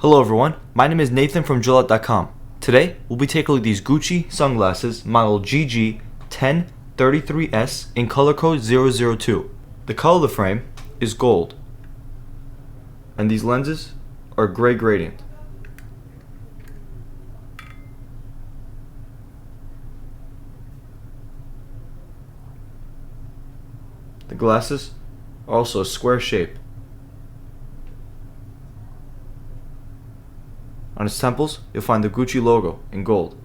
Hello everyone, my name is Nathan from JoyLot.com. Today, we'll be taking a look at these Gucci sunglasses model GG1033S in color code 002. The color of the frame is gold, and these lenses are gray gradient. The glasses are also a square shape. On its temples, you'll find the Gucci logo in gold.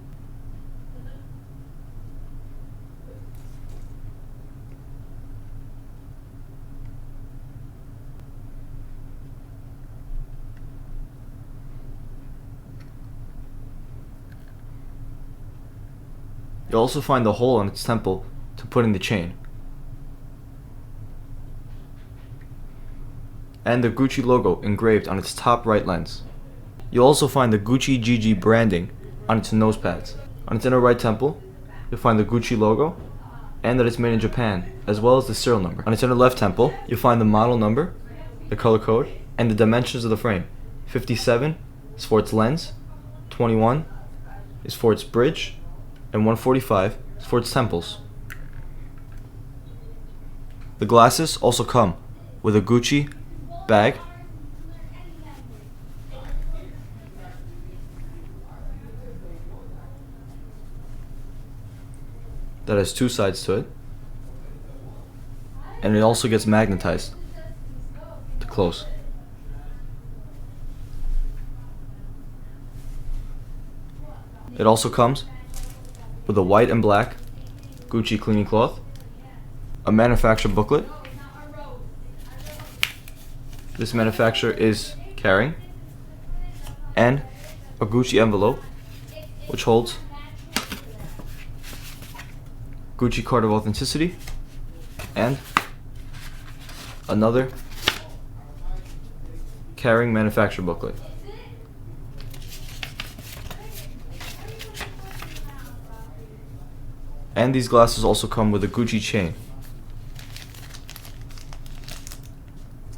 You'll also find the hole on its temple to put in the chain. And the Gucci logo engraved on its top right lens. You'll also find the Gucci GG branding on its nose pads. On its inner right temple, you'll find the Gucci logo and that it's made in Japan, as well as the serial number. On its inner left temple, you'll find the model number, the color code, and the dimensions of the frame. 57 is for its lens, 21 is for its bridge, and 145 is for its temples. The glasses also come with a Gucci bag, that has two sides to it, and it also gets magnetized to close. It also comes with a white and black Gucci cleaning cloth, a manufacturer booklet. This manufacturer is carrying, and a Gucci envelope which holds Gucci card of authenticity and another carrying manufacturer booklet. And these glasses also come with a Gucci chain.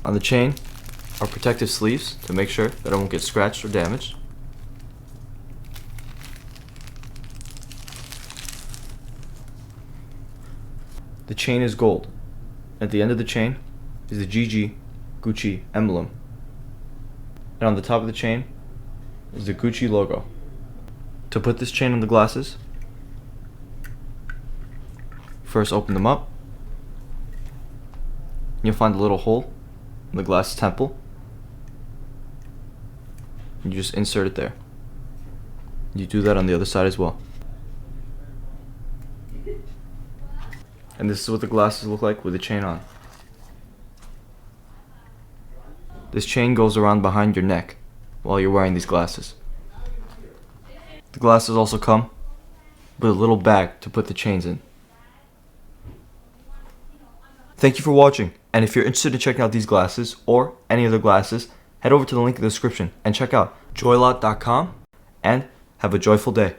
On the chain are protective sleeves to make sure that it won't get scratched or damaged. The chain is gold. At the end of the chain is the GG Gucci emblem. And on the top of the chain is the Gucci logo. To put this chain on the glasses, first open them up. You'll find a little hole in the glass temple. You just insert it there. You do that on the other side as well. And this is what the glasses look like with the chain on. This chain goes around behind your neck while you're wearing these glasses. The glasses also come with a little bag to put the chains in. Thank you for watching, and if you're interested in checking out these glasses or any other glasses, head over to the link in the description and check out JoyLot.com, and have a joyful day.